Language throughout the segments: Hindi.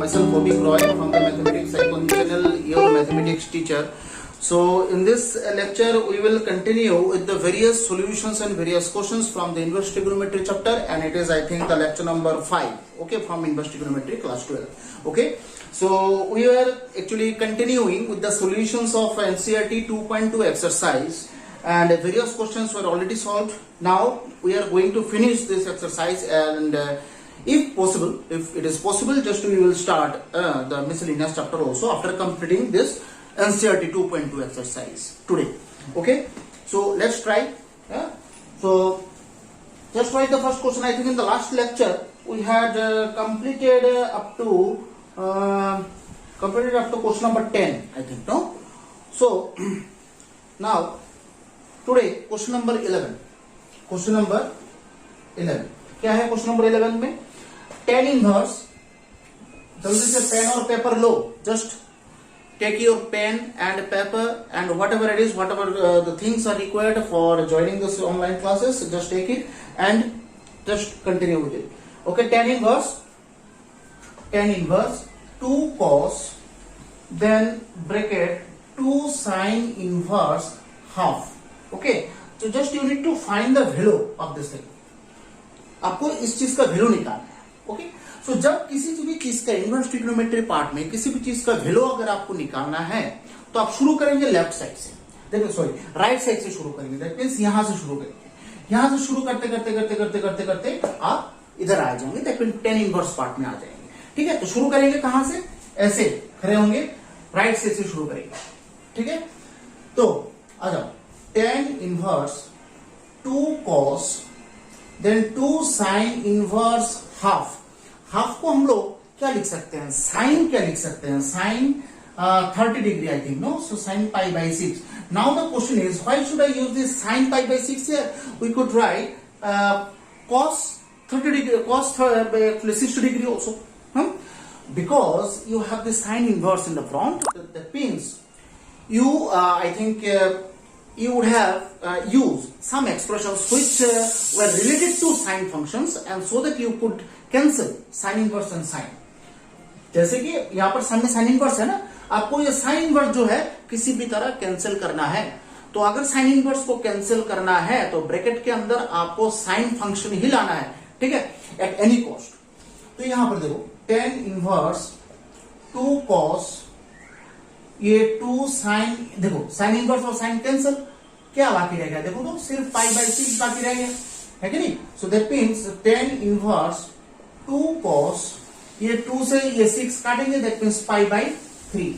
myself Bobby Roy from the Mathematics Icon channel, your mathematics teacher. So in this lecture we will continue with the various solutions and various questions from the inverse trigonometry chapter, and it is I think the lecture number 5, okay, from inverse trigonometry class 12. Okay, so we are actually continuing with the solutions of NCERT 2.2 exercise, and various questions were already solved. Now we are going to finish this exercise, and if it is possible, just we will start the miscellaneous chapter also after completing this NCERT 2.2 exercise today. Okay, so let's try. So just write the first question. I think in the last lecture we had completed up to question number 10, I think, no? So now today question number 11. Question number 11 क्या है? क्वेश्चन नंबर 11 में tan इनवर्स, जल्दी से पेन और paper low. Just take your pen and paper and whatever it is, whatever the things are required for joining this online classes, just take it and just continue with it. Okay, tan inverse 2 cos, then bracket 2 sin inverse half. Okay, so just you need to find the value of this thing. आपको इस चीज का वैल्यू निकालना है. ओके, सो जब किसी भी चीज का इनवर्स ट्रिग्नोमेट्री पार्ट में किसी भी चीज का वैल्यू अगर आपको निकालना है तो आप शुरू करेंगे लेफ्ट साइड से, देखो सॉरी राइट साइड से शुरू करेंगे. दैट मींस यहां से शुरू करेंगे. यहां से शुरू करते करते करते करते करते करते आप इधर आ जाएंगे. That means tan inverse part में आ जाएंगे. ठीक है, तो शुरू करेंगे कहां से? ऐसे खड़े होंगे, राइट साइड से शुरू करेंगे. ठीक है, तो आ जाओ. tan inverse 2 cos then 2 sine inverse half. Half को हम लोग क्या लिख सकते हैं? साइन क्या लिख सकते हैं? Sine 30 degree I think, no? So sine pi by 6. Now the question is why should I use this sine pi by 6 here? We could write cos 30 degree, cos 60 degree also, because you have the sine inverse in the front. That means you I think you would have used some expressions which were related to sine functions, and so that you could cancel sine inverse and sine. जैसे कि यहाँ पर सामने साइन इनवर्स है ना, आपको ये साइन इनवर्स जो है किसी भी तरह कैंसिल करना है. तो अगर साइन इनवर्स को कैंसिल करना है तो ब्रैकेट के अंदर आपको साइन फंक्शन ही लाना है. ठीक है, एट एनी कॉस्ट. तो यहां पर देखो tan इनवर्स 2 cos, ये 2 साइन, देखो साइन इनवर्स और साइन कैंसिल, क्या बाकी रह गया? देखो तो सिर्फ पाई बाई 6 बाकी रह गया है कि नहीं? So that means tan inverse 2 cos, ये 2 से ये 6 काटेंगे, दैट मीन्स पाई बाई 3.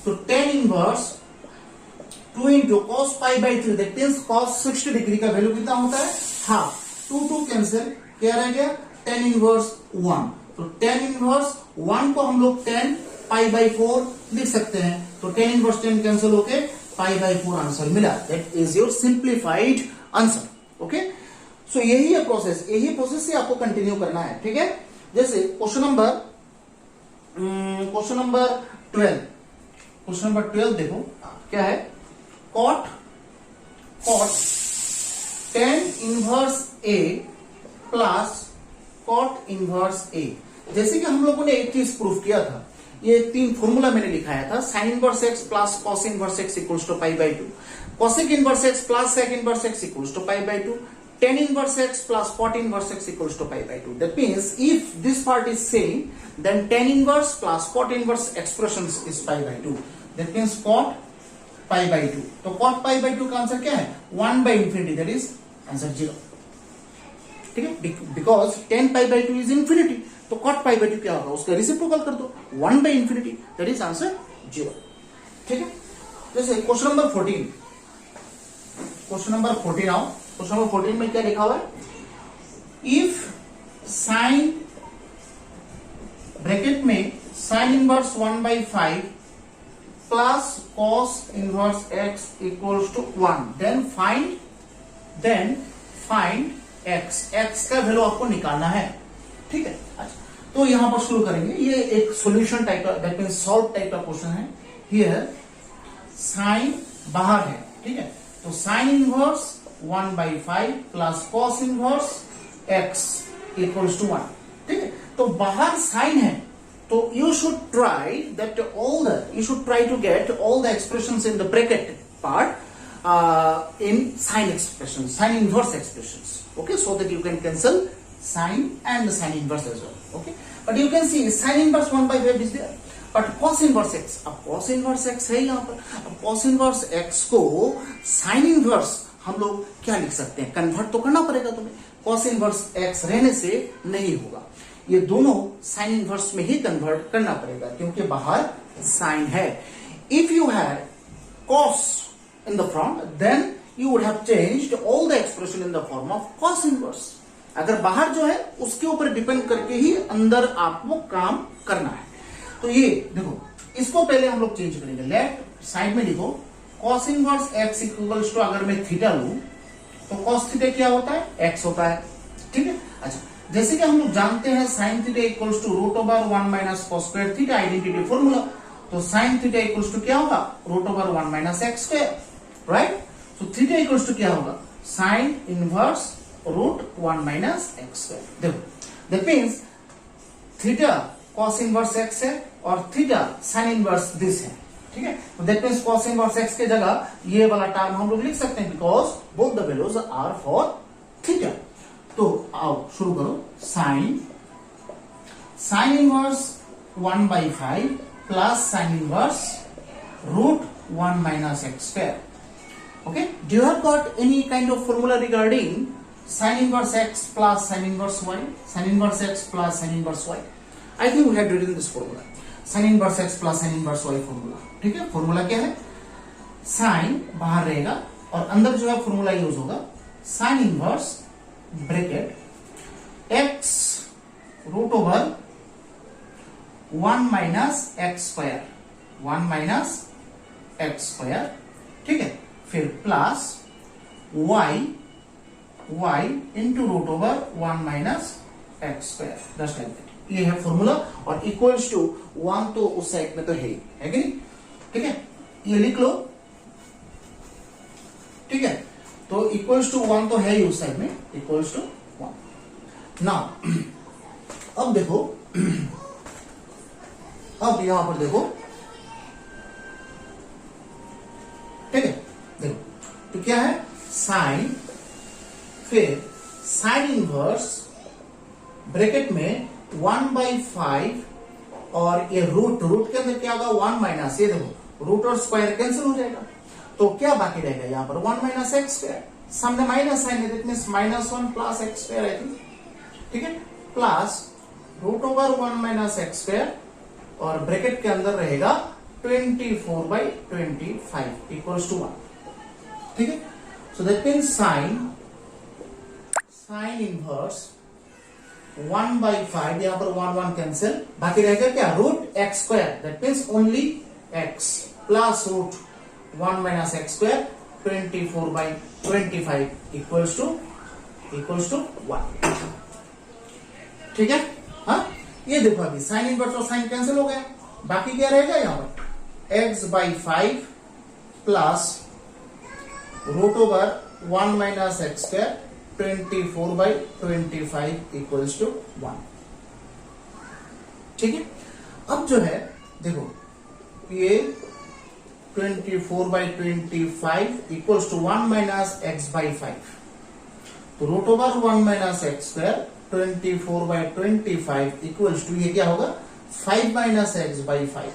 तो tan inverse 2 into cos pi by 3, that means cos 60 degree का वैल्यू कितना होता है? हाफ. 2 कैंसिल, क्या रह गया? tan inverse 1. तो tan इनवर्स 1 को हम लोग tan पाई बाई 4 लिख सकते हैं. तो tan इनवर्स 10 कैंसिल होके पाई बाई 4 आंसर मिला. That is your simplified answer. Okay, so यही है प्रोसेस, यही प्रोसेस से आपको कंटिन्यू करना है. ठीक है, जैसे क्वेश्चन नंबर 12. क्वेश्चन नंबर 12 देखो क्या है? cot tan inverse a plus cot inverse a. जैसे कि हम लोगों ने एक चीज प्रूफ किया था, ये 3 फॉर्मूला मैंने लिखाया था. Sine inverse x plus cos inverse x equals to pi by 2, cosec inverse x plus sec inverse x equals to pi by 2, tan inverse x plus cot inverse x equals to pi by 2. That means if this part is same, then tan inverse plus cot inverse expressions is pi by 2. That means cot pi by 2. तो cot पाई बाई 2 का आंसर क्या है? 1 by infinity, that is answer 0. ठीक है, because tan pi by 2 is infinity, तो cot पाई बाई 2 क्या होगा? उसका रेसिप्रोकल कर दो, 1 by infinity, that is answer 0. ठीक है, जैसे क्वेश्चन नंबर 14. क्वेश्चन नंबर 14 आओ. क्वेश्चन नंबर 14 में क्या लिखा हुआ है? इफ साइन, ब्रैकेट में sine inverse 1 by 5 plus cos inverse x equals to 1, then find x का वैल्यू आपको निकालना है. ठीक है, अच्छा, तो यहां पर शुरू करेंगे. ये एक सॉल्यूशन टाइप का, दैट मींस सॉल्व टाइप का क्वेश्चन है. हियर साइन बाहर है. ठीक है, तो sine inverse 1 by 5 plus cos inverse x equals to 1. ठीक है, तो बाहर साइन है तो you should try to get all the expressions in the bracket part in sign expressions, sign inverse expressions. Okay, so that you can cancel sine and the sine inverse as well. Okay, but you can see sine inverse 1/5 is there, but cos inverse x, अब cos inverse x है यहाँ पर. अब cos inverse x को sin inverse हम लोग क्या लिख सकते हैं, कन्वर्ट तो करना पड़ेगा तुम्हें. cos inverse x रहने से नहीं होगा, ये दोनों sin inverse में ही कन्वर्ट करना पड़ेगा क्योंकि बाहर sin है. If you had cos in the front, then you would have changed all the expression in the form of cos inverse. अगर बाहर जो है उसके ऊपर डिपेंड करके ही अंदर आपको काम करना है. तो ये देखो, इसको पहले हम लोग चेंज करेंगे. लेफ्ट साइड में लिखो cos inverse x equals to, अगर मैं थीटा लूं तो cos थीटा क्या होता है, x होता है. ठीक है. अच्छा, जैसे कि हम लोग जानते हैं sin theta equals to root over 1 minus cos square theta, identity formula. तो sin थीटा इक्वल्स टू क्या होगा, root over 1 minus x square. Right. तो थीटा इक्वल्स टू क्या होगा, sin inverse root 1 minus x square. देखो, that means theta cos inverse x है और थीटा sin इनवर्स दिस है. ठीक है. तो that means cos inverse x के जगह ये वाला टर्म हम लोग लिख सकते हैं because both the values are for theta. तो आओ शुरू करो. sin inverse 1/5 plus sin inverse root 1 minus x square. Okay, do you have got any kind of formula regarding sin inverse x plus sin inverse y, sin inverse x plus sin inverse y? I think we have written this formula, sin inverse x plus sin inverse y formula. ठीक है. फॉर्मूला क्या है, sin बाहर रहेगा और अंदर जो है फॉर्मूला यूज होगा sin inverse bracket x root over 1 minus x square, 1 minus x square. ठीक है. फिर plus y into root over 1 minus x square. Just like that. ये है फॉर्मूला और इक्वल्स टू 1 तो उस साइड में तो है कि नहीं. ठीक है. ये लिख लो. ठीक है. तो इक्वल्स टू 1 तो है ही उस साइड में, इक्वल्स टू 1. नाउ अब देखो, अब यहां पर देखो. ठीक है. देखो, तो क्या है, साइन, फिर साइन इनवर्स ब्रैकेट में 1/5 और ये रूट के अंदर क्या होगा 1 माइनस, ये देखो रूट और स्क्वायर कैंसिल हो जाएगा. तो क्या बाकी रहेगा यहाँ पर 1 माइनस एक्स स्क्वायर. सामने माइनस साइन है, that means -1 plus x square I think. ठीक है. Plus root over 1 minus x square और ब्रैकेट के अंदर रहेगा 24/25 इक्वल्स टू 1. ठीक है. So that means sine inverse 1/5, यहां पर 1 कैंसिल, बाकी रहेगा क्या root x square, that means only x plus root 1 minus x square 24/25 equals to 1. ठीक है. हाँ, ये देखो अभी साइन इनवर्स और साइन कैंसिल हो गया, बाकी क्या रहेगा यहां पर x/5 plus root over 1 minus x square 24/25 equals to 1. ठीक है. अब जो है देखो, ये 24/25 इक्वल्स टू 1 माइनस x/5. तो root over 1 minus x square 24/25 equals to ये क्या होगा 5 माइनस x/5.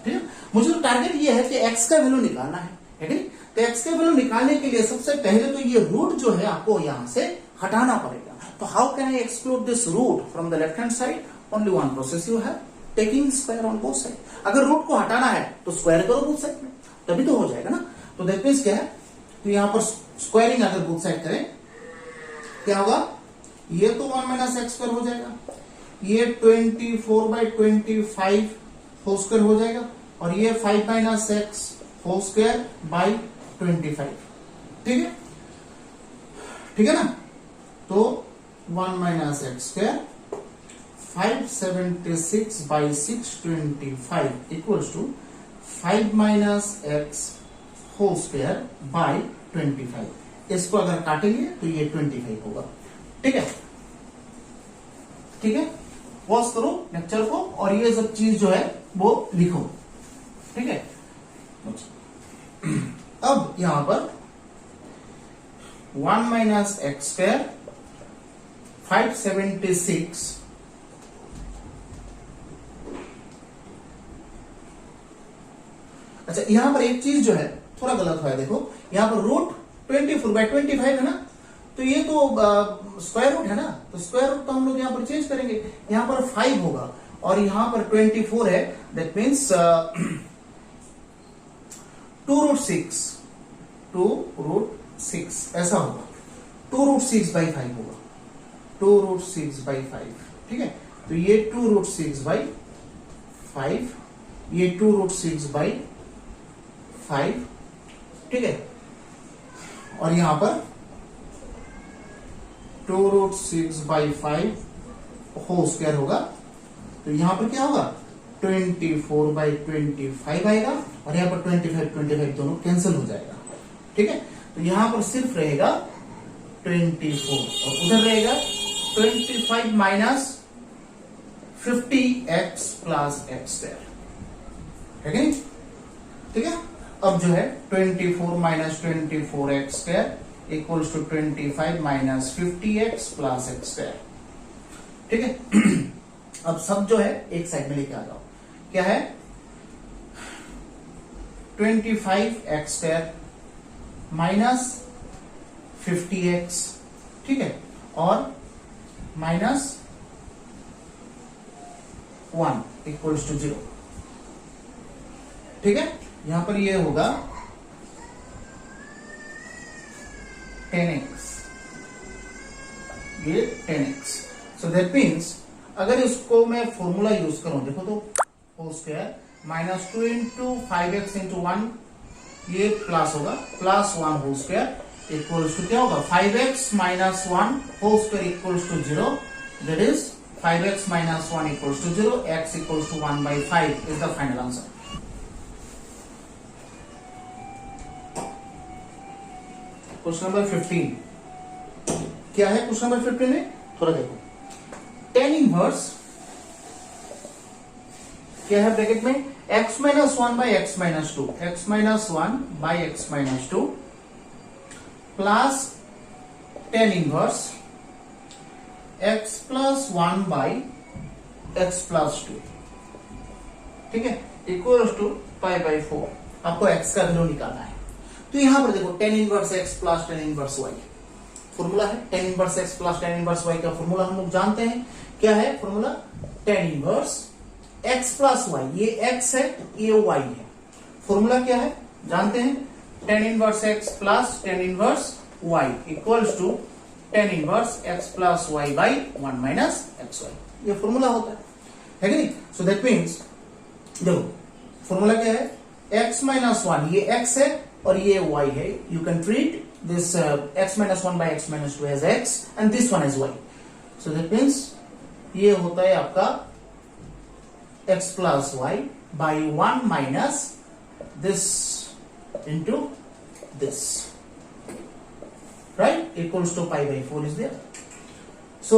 ठीक है. मुझे तो टारगेट ये है कि x का वैल्यू निकालना है कि नहीं. तो x का वैल्यू निकालने के लिए सबसे पहले तो ये रूट जो है आपको यहां से हटाना पड़ेगा. तो how can I exclude this root from the left hand side? Only one process you have, taking square on both side. अगर रूट को हटाना है तो स्क्वायर करो बोथ साइड में, तभी तो हो जाएगा ना. तो दैट मींस क्या है, तो यहां पर स्क्वायरिंग अगर बोथ साइड करें क्या होगा, ये तो 1 माइनस एक्स स्क्वायर हो जाएगा, ये 24/25 होल स्क्वायर हो जाएगा और ये 5 minus x whole square by 25. ठीक है. ठीक है ना. तो 1 minus x square 576/625 equals to 5 minus x whole square by 25. इसको अगर काटेंगे तो ये 25 होगा. ठीक है. ठीक है. पॉज करो लेक्चर को और ये सब चीज जो है वो लिखो, ठीक है। अब यहां पर 1 माइनस एक्स स्क्वायर 576 अच्छा, यहां पर एक चीज जो है थोड़ा गलत हुआ है, देखो यहां पर रूट 24/25 है ना, तो ये तो स्क्वायर रूट है ना, तो स्क्वायर रूट तो हम लोग यहां पर चेंज करेंगे, यहां पर 5 होगा और यहां पर 24 है, दैट मीन्स 2√6 ऐसा होगा, 2√6/5 होगा, 2√6/5, ठीक है। तो ये 2√6/5, ये 2√6/5, ठीक है, और यहां पर 2√6/5 होल स्क्वायर होगा, तो यहां पर क्या होगा 24/25 आएगा और यहां पर 25 दोनों कैंसिल हो जाएगा, ठीक है। तो यहां पर सिर्फ रहेगा 24 और उधर रहेगा 25 minus 50x plus x square, है कि नहीं, ठीक है। अब जो है 24 minus 24x square equals to 25 minus 50x plus x square, ठीक है। अब सब जो है एक साइड में लेके आ जाओ, क्या है 25x स्क्वायर माइनस 50x, ठीक है, और माइनस 1 इक्वल्स टू 0, ठीक है। यहां पर ये होगा 10x, ये 10x, सो दैट मीन्स अगर इसको मैं फॉर्मूला यूज करूं, देखो तो whole square minus 2 into 5x into 1, ये प्लस होगा, plus 1 whole square equals to क्या होगा 5x minus 1 whole square equals to 0, that is 5x minus 1 equals to 0, x equals to 1/5 is the final answer. Question number 15 क्या है, क्वेश्चन नंबर 15 में थोड़ा देखो, tan इनवर्स क्या है ब्रैकेट में x minus 1/x minus 2, x minus 1/x minus 2 plus tan inverse x plus 1/x plus 2, ठीक है, इक्वल्स टू π/4। आपको x का वैल्यू निकालना है, तो यहां पर देखो tan inverse x plus tan inverse y formula है, tan inverse x plus tan inverse y का फॉर्मूला हम लोग जानते हैं, क्या है formula tan inverse x plus y, ये x है ये y है, फॉर्मूला क्या है जानते हैं, tan inverse x plus tan inverse y equals to tan inverse x plus y by 1 minus xy, ये फॉर्मूला होता है कि नहीं। सो दैट मीन्स देखो फॉर्मूला क्या है x माइनस 1, ये x है और ये y है, you can treat this x minus 1/x minus 2 as x and this one as y, so that means ये होता है आपका x plus y by 1 minus this into this, right, equals to π/4 is there। so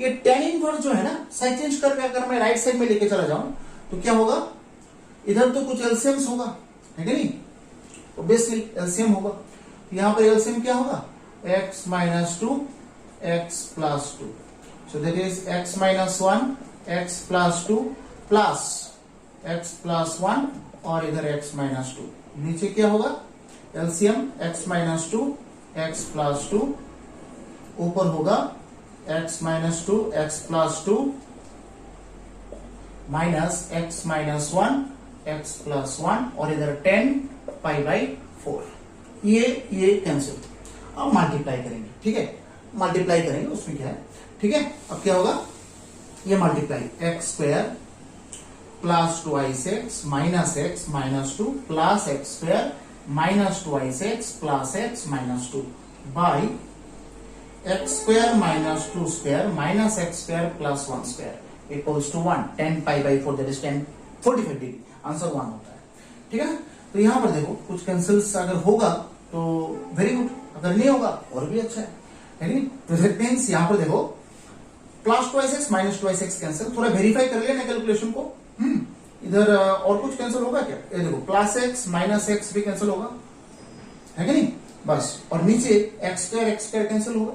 ये tan इनवर्स जो है ना साइड चेंज करके अगर मैं राइट साइड में लेके चला जाऊं तो क्या होगा, इधर तो कुछ एलसीएम्स होगा, है कि नहीं, ऑब्वियसली एलसीएम होगा, यहां पर एलसीएम क्या होगा x minus 2 x plus 2, so that is x minus 1 x plus 2 plus x plus 1 और इधर x माइनस 2, नीचे क्या होगा LCM x minus 2 x plus 2, ऊपर होगा x minus 2 x plus 2 minus x minus 1 x plus 1 और इधर 10 π/4, ये कैंसिल, अब मल्टीप्लाई करेंगे, ठीक है, मल्टीप्लाई करेंगे उसमें क्या है, ठीक है। अब क्या होगा ये multiply x square plus 2x minus x minus 2 plus x square minus 2x plus x minus 2 by x square minus 2 square minus x square plus 1 square equals to 1, 10 π/4 that is 10 45 degree, answer 1 होता है, ठीक है। तो यहां पर देखो कुछ कैंसिल्स अगर होगा तो वेरी गुड, अगर नहीं होगा और भी अच्छा है नहीं। तो दैट मींस यहां पर देखो plus twice x minus twice x cancel, थोड़ा वेरीफाई कर लेना कैलकुलेशन को। इधर और कुछ कैंसिल होगा क्या? ये देखो प्लस एक्स माइनस एक्स भी कैंसिल होगा, है कि नहीं? बस, और नीचे एक्स स्क्वायर कैंसिल होगा,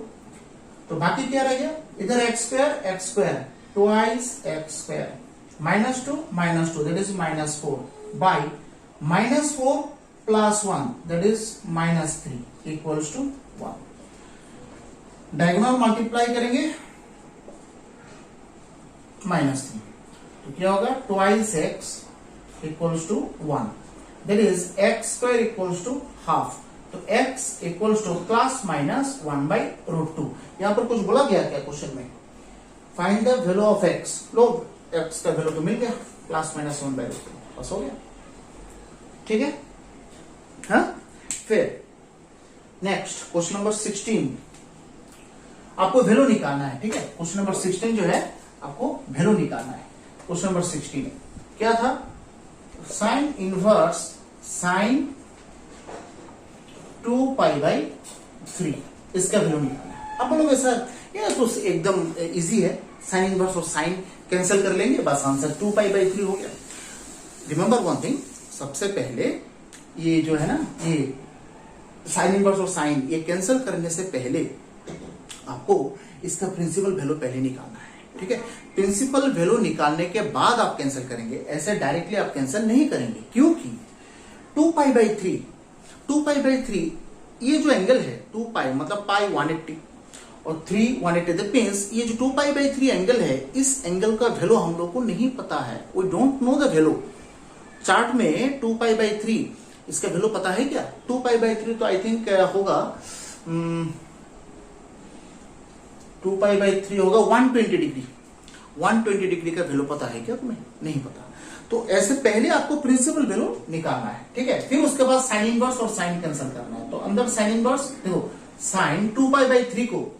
तो बाकी क्या रह गया? इधर x square twice x square minus two that is -4 by -4 plus 1 that is -3 equals to 1। Diagonal multiply करेंगे -3, तो क्या होगा? Twice x equals to 1 that is x square equals to half, तो x equals to plus minus 1/√2। यहां पर कुछ बोला गया क्या क्वेश्चन में? Find the value of x। लोग x का वैल्यू तो मिल गया, प्लस माइनस 1/√2, बस हो गया, ठीक है? हाँ, फिर नेक्स्ट क्वेश्चन नंबर 16 आपको वैल्यू निकालना है, ठीक है? क्वेश्चन नंबर 16 जो है आपको वैल्यू निकालना है। क्वेश्चन नंबर 16 क्या था? साइन इनवर्स साइन 2π/3 इसका वैल्यू निकालना है। आप बोलोगे सर ये तो एकदम इजी है, साइन इनवर्स और साइन कैंसिल कर लेंगे, बस आंसर 2π/3 हो गया। रिमेंबर वन थिंग, सबसे पहले ये जो है ना, ये साइन इनवर्स और साइन ये कैंसिल करने से पहले आपको इसका प्रिंसिपल वैल्यू पहले निकालना है, ठीक है? प्रिंसिपल वैल्यू निकालने के बाद आप कैंसिल करेंगे, ऐसे डायरेक्टली आप कैंसिल नहीं करेंगे, क्योंकि 2π/3 ये जो एंगल है 2π मतलब पाई 180 और 3 180 दैट मींस ये जो 2π/3 एंगल है, इस एंगल का वैल्यू हम लोग को नहीं पता है, we don't know the value. Chart में 2π/3 इसका वैल्यू पता है क्या? 2π/3 तो आई थिंक होगा 2π/3 होगा 120 डिग्री। 120 डिग्री का वैल्यू पता है क्या तुम्हें? नहीं पता। तो ऐसे पहले आपको प्रिंसिपल वैल्यू निकालना है, ठीक है? फिर उसके बाद साइन इनवर्स और साइन कैंसिल करना है। तो अंदर साइन इनवर्स देखो, साइन 2π/3 को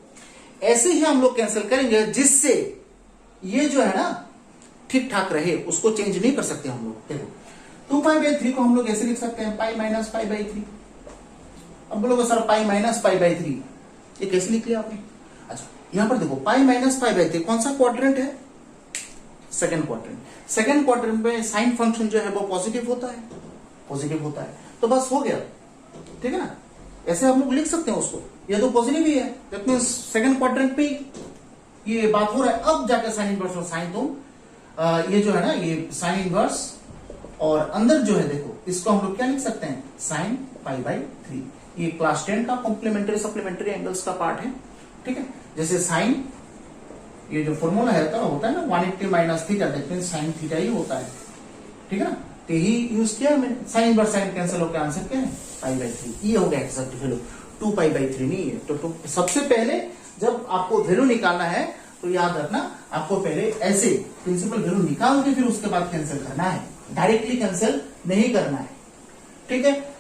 ऐसे ही हम लोग कैंसिल करेंगे जिससे ये जो है ना ठीक ठाक रहे, उसको चेंज नहीं कर सकते हम लोग। देखो 2π/3 को हम लोग ऐसे लिख सकते हैं पाई माइनस π/3। अब बोलोगे सर पाई माइनस π/3 ये कैसे लिख लिया आपने? अच्छा, यहां पर देखो पाई माइनस π/3 कौन सा क्वाड्रेंट है? Second quadrant. सेकंड क्वाड्रेंट में साइन फंक्शन जो है वो पॉजिटिव होता है, पॉजिटिव होता है, तो बस हो गया, ठीक है ना? ऐसे हम लोग लिख सकते हैं उसको, ये तो पॉजिटिव ही है, दैट मींस सेकंड क्वाड्रेंट पे ये बात हो रहा है। अब जाकर साइन इनवर्स और साइन तुम ये जो है ना, ये साइन इनवर्स और अंदर जो है देखो, इसको हम लोग क्या लिख सकते हैं? साइन π/3। ये क्लास 10 का कॉम्प्लीमेंट्री सप्लीमेंट्री एंगल्स का पार्ट है, ठीक है? जैसे साइन ये जो फॉर्मूला है तो होता है ना 180 minus theta, that means sine theta ही होता है, ठीक है ना? तो यही यूज किया मैंने, साइन इनवर्स साइन कैंसिल होकर आंसर क्या है? π/3। ये हो गया एक्सैक्ट वैल्यू, 2π/3 नहीं है। तो सबसे पहले जब आपको वैल्यू निकालना है तो याद रखना, आपको पहले ऐसे प्रिंसिपल वैल्यू निकाल के फिर उसके बाद कैंसिल करना है, डायरेक्टली कैंसिल नहीं करना है, ठीक है?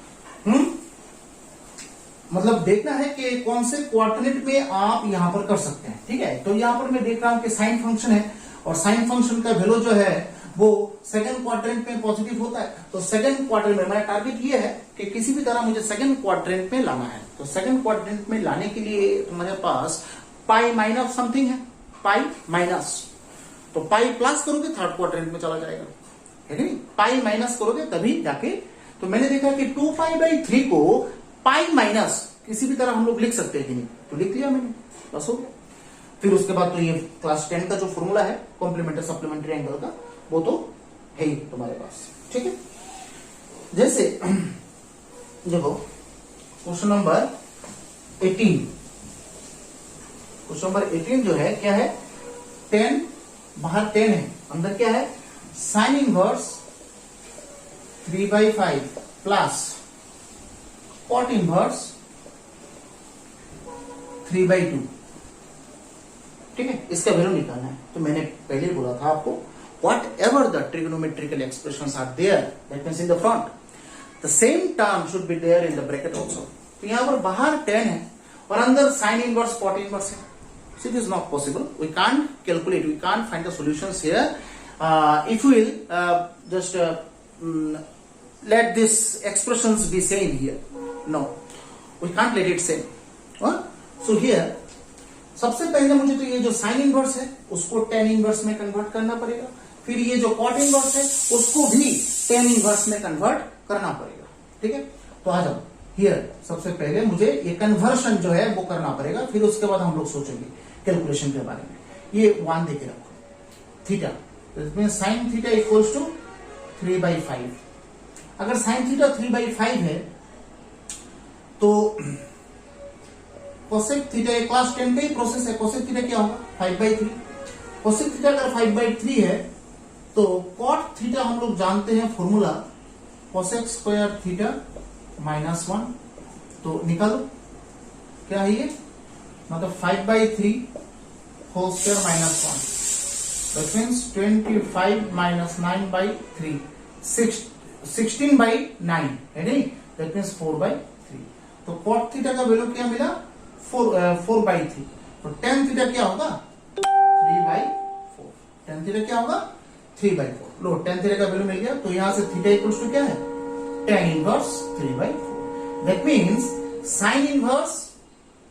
मतलब देखना है कि कौन से क्वाड्रेंट में आप यहां पर कर सकते हैं, ठीक है? तो यहां पर मैं देख रहा हूं कि साइन फंक्शन है और साइन फंक्शन का वैल्यू जो है वो सेकंड क्वाड्रेंट में पॉजिटिव होता है। तो सेकंड क्वाड्रेंट में मेरा टारगेट ये है कि किसी भी तरह मुझे सेकंड क्वाड्रेंट में लाना है। तो सेकंड क्वाड्रेंट में लाने के लिए तुम्हारे पास पाई माइनस समथिंग है, पाई माइनस, तो पाई प्लस करोगे थर्ड क्वाड्रेंट में चला जाएगा, है कि नहीं? पाई माइनस करोगे तभी जाके, तो मैंने देखा कि 2π/3 को पाई माइनस किसी भी तरह हम लोग लिख सकते हैं कि नहीं, तो लिख लिया मैंने, बस हो गया। फिर उसके बाद तो ये क्लास 10 का जो फॉर्मूला है कॉम्प्लीमेंट्री सप्लीमेंट्री एंगल का, वो तो है ही तुम्हारे पास, ठीक है? जैसे देखो क्वेश्चन नंबर 18, क्वेश्चन नंबर 18 जो है क्या है? 10 बाहर 10 है, अंदर क्या है? Sine inverse 3/5 plus cot inverse 3/2, ठीक है? इसका वैल्यू निकालना है। तो मैंने पहले बोला था आपको, whatever the trigonometrical expressions are there, that means in the front, the same term should be there in the bracket also. तो यहां पर बाहर 10 है और अंदर साइन इनवर्स कॉट इनवर्स है, so it is not possible, we can't calculate, we can't find the solutions here. If we will just let these expressions be same here, no, we can't let it same. So here सबसे पहले मुझे तो ये जो साइन इनवर्स है उसको टेन इनवर्स में कन्वर्ट करना पड़ेगा, फिर ये जो कॉट इनवर्स है उसको भी टेन इनवर्स में कन्वर्ट करना पड़ेगा। ठीक है, तो आ जाओ हियर, सबसे पहले मुझे ये कन्वर्शन जो है वो करना पड़ेगा, फिर उसके बाद हम लोग सोचेंगे कैलकुलेशन के बारे में। ये 1 देके रखो, थीटा, इसमें साइन थीटा इक्वल्स टू 3/5। अगर साइन थीटा 3/5 है तो कोसेक थीटा क्लास 10 का ही प्रोसेस है, कोसेक थीटा क्या होगा 5/3। कोसेक थीटा अगर 5/3 है तो कॉट थीटा हम लोग जानते हैं फॉर्मूला कोसेक स्क्वायर थीटा -1, तो निकालो क्या है ये, मतलब 5/3 होल स्क्वायर -1, दैट मीन्स 25 - 9/3, 16/9 है नहीं, दैट मीन्स 4/3। तो कॉट थीटा का वैल्यू क्या मिला 4/3, तो टेन थीटा क्या होगा 3/4, टेन थीटा क्या होगा 3/4। लो टेन थीटा का वैल्यू मिल गया, तो यहां से थीटा इक्वल्स टू क्या है tan inverse 3/4। That means sine inverse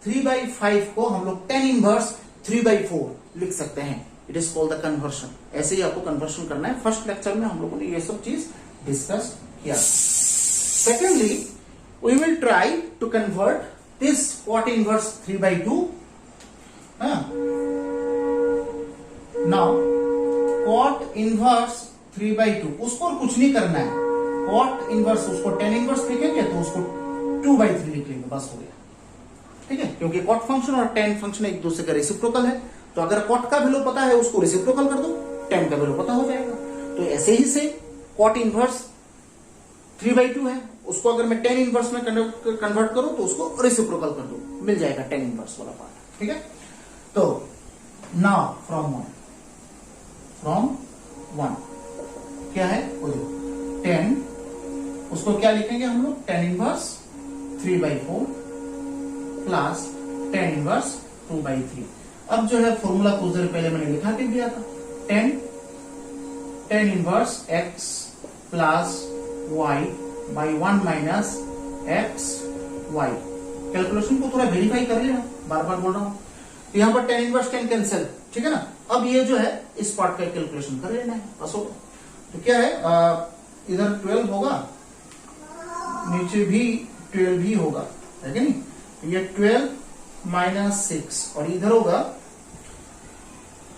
3/5 को हम लोग टेन इनवर्स 3/4 लिख सकते हैं। It is called the conversion. ऐसे ही आपको कन्वर्शन करना है। फर्स्ट लेक्चर में हम लोगों ने ये सब चीज डिस्कस किया। Secondly we will try to convert this cot inverse 3/2। Now cot inverse 3/2 उसको और कुछ नहीं करना है, cot inverse उसको tan inverse लिखेंगे तो उसको 2/3 लिख लेंगे, बस हो गया। ठीक है, क्योंकि cot फंक्शन और tan फंक्शन एक दूसरे का रेसिप्रोकल है, तो अगर cot का वैल्यू पता है उसको रेसिप्रोकल कर दो, tan का वैल्यू पता हो जाएगा। तो ऐसे ही से cot inverse 3/2 है, उसको अगर मैं tan इनवर्स में कन्वर्ट करूं तो उसको रेसिप्रोकल कर दूं, मिल जाएगा tan इनवर्स वाला पार्ट। ठीक है, तो नाउ फ्रॉम 1 क्या है वो देखो 10, उसको क्या लिखेंगे हम लोग tan inverse 3/4 plus tan inverse 2/3। अब जो है फॉर्मूला कुछ देर पहले मैंने लिखा के दिया था, tan inverse x plus y by 1 minus x y। Calculation को थोड़ा वेरीफाई कर लेना, बार बार बोल रहा हूं। तो यहां पर tan इनवर्स tan कैंसिल, ठीक है ना। अब ये जो है इस पार्ट का कैलकुलेशन कर लेना है, बस होगा। तो क्या है इधर 12 होगा, नीचे भी 12 ही होगा, है कि नहीं। ये 12 - 6 और इधर होगा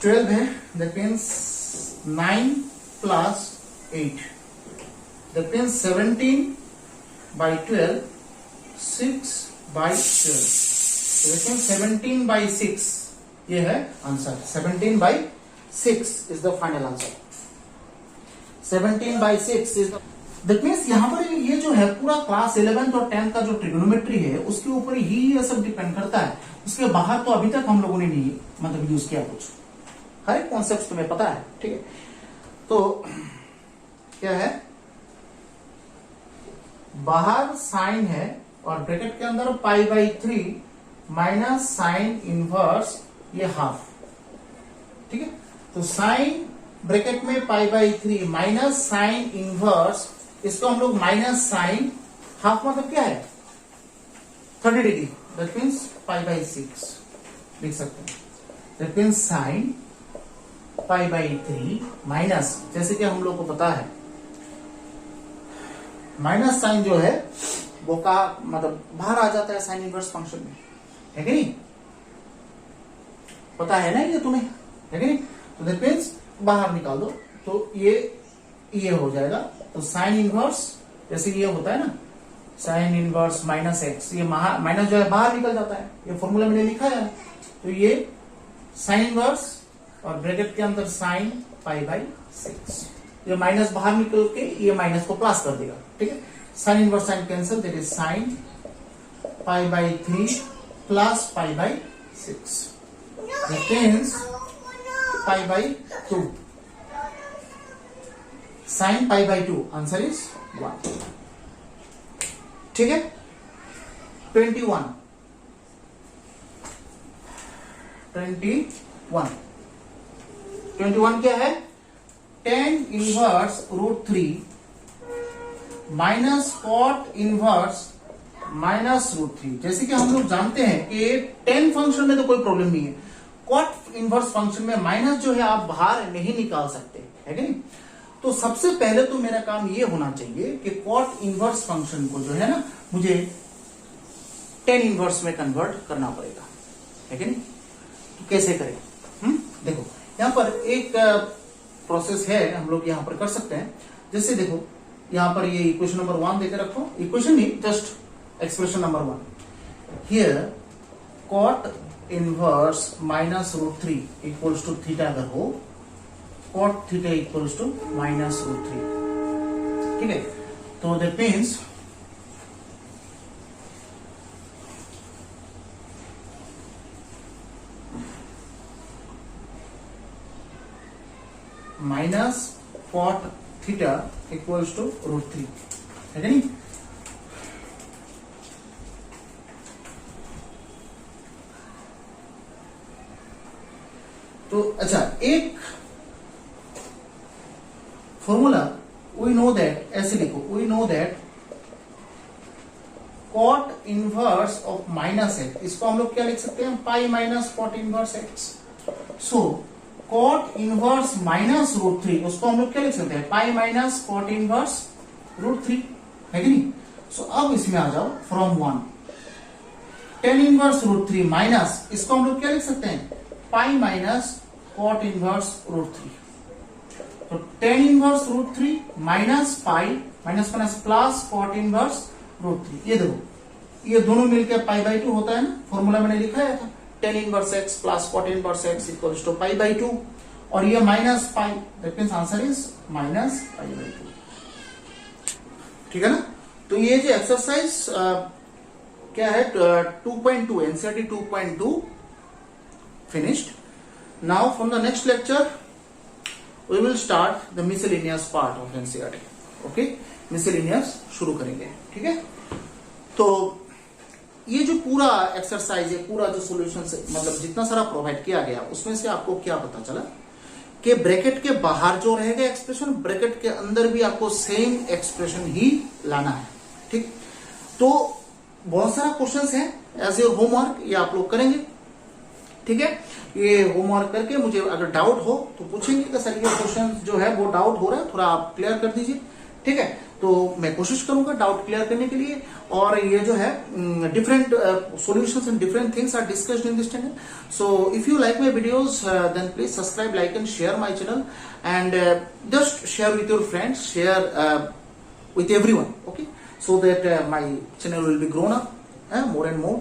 12 है, that means 9 plus 8, that means 17/12, 6/12, that means 17/6 ये है answer. 17/6 is the final answer। 17/6 is the, that means यहाँ पर ये जो है पूरा क्लास 11th और 10th का जो ट्रिग्नोमेट्री है उसके ऊपर ही ये सब डिपेंड करता है। उसके बाहर तो अभी तक हम लोगों ने नहीं मतलब यूज किया कुछ, हर एक कॉन्सेप्ट तुम्हें पता है। ठीक है, तो क्या है बाहर साइन है और ब्रैकेट के अंदर π/3 माइनस साइन इनवर्स ये हाफ। ठीक है, तो साइन ब्रैकेट में π/3 माइनस साइन इनवर्स, इसको हम लोग माइनस साइन हाफ मतलब क्या है 30 डिग्री, दैट मीन्स π/6 लिख सकते हैं। दैट मीन्स साइन π/3 माइनस, जैसे कि हम लोग को पता है माइनस साइन जो है वो का मतलब बाहर आ जाता है साइन इनवर्स फंक्शन में, है कि नहीं, पता है ना ये तुम्हें, है कि नहीं। तो दैट मीन्स बाहर निकाल दो तो ये हो जाएगा। तो साइन इनवर्स जैसे ये होता है ना साइन इनवर्स -x, ये माइनस जो है बाहर निकल जाता है, ये फॉर्मूला मैंने लिखा है। तो ये साइन इनवर्स और ब्रैकेट के अंदर साइन π/6, ये माइनस बाहर निकल के ये माइनस को प्लस कर देगा। ठीक है, sine inverse sine cancel, that is sine π/3 plus π/6, that means π/2, sine π/2, answer is 1। ठीक है, 21 क्या है tan inverse √3 minus cot inverse -√3। जैसे कि हम लोग जानते हैं कि tan फंक्शन में तो कोई प्रॉब्लम नहीं है, cot इनवर्स फंक्शन में माइनस जो है आप बाहर नहीं निकाल सकते, है कि नहीं। तो सबसे पहले तो मेरा काम ये होना चाहिए कि cot इनवर्स फंक्शन को जो है ना मुझे tan इनवर्स में कन्वर्ट करना पड़ेगा, है कि नहीं। तो कैसे करें? देखो यहाँ पर एक प्रोसेस है, हम लोग यहाँ पर कर सकते हैं। जैसे देखो यहाँ पर ये इक्वेशन नंबर 1 देकर रखो, इक्वेशन नहीं just expression number 1। Here cot inverse -√3 equals to theta अगर हो, cot थीटा इक्वल्स टू -√3, ठीक है। तो that means minus cot theta equals to √3, है कि नहीं। तो अच्छा, एक फॉर्मूला वी नो दैट, ऐसे लिखो, we know that cot inverse of -x, इसको हम लोग क्या लिख सकते हैं, pi minus cot inverse x। So cot inverse -√3, उसको हम लोग क्या लिख सकते हैं, पाई माइनस cot इनवर्स √3, है कि नहीं। सो अब इसमें आ जाओ, फ्रॉम 1 tan इनवर्स √3 माइनस, इसको हम लोग क्या लिख सकते हैं, पाई माइनस cot इनवर्स √3। तो tan inverse √3 minus pi minus plus cot inverse √3, ये देखो ये दोनों मिलकर π/2 होता है ना, फॉर्मूला मैंने लिखाया था, tan inverse x plus cot inverse x equals टू π/2, और ये minus pi, that means answer is -π/2, ठीक है ना। तो ये जो एक्सरसाइज क्या है, 2.2 NCERT 2.2 finished. Now from the next lecture we will start the miscellaneous part of NCERT, okay. Miscellaneous शुरू करेंगे, ठीक है। तो ये जो पूरा एक्सरसाइज है, पूरा जो सॉल्यूशन मतलब जितना सारा प्रोवाइड किया गया, उसमें से आपको क्या पता चला कि ब्रैकेट के बाहर जो रहेगा एक्सप्रेशन, ब्रैकेट के अंदर भी आपको सेम एक्सप्रेशन ही लाना है, ठीक। तो बहुत सारा क्वेश्चंस है एज योर होमवर्क, ये आप लोग करेंगे, ठीक है। ये होमवर्क करके मुझे अगर डाउट हो तो पूछेंगे कि सर ये क्वेश्चन जो है वो डाउट हो रहा है, थोड़ा आप क्लियर कर दीजिए, ठीक है। तो मैं कोशिश करूंगा डाउट क्लियर करने के लिए। और ये जो है different solutions and different things are discussed in this channel. So if you like my videos then please subscribe, like and share my channel, and just share with your friends, share with everyone, okay, so that my channel will be grown up more and more.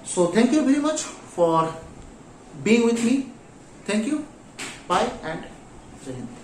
So thank you very much for being with me. Thank you, bye, and Jai Hind.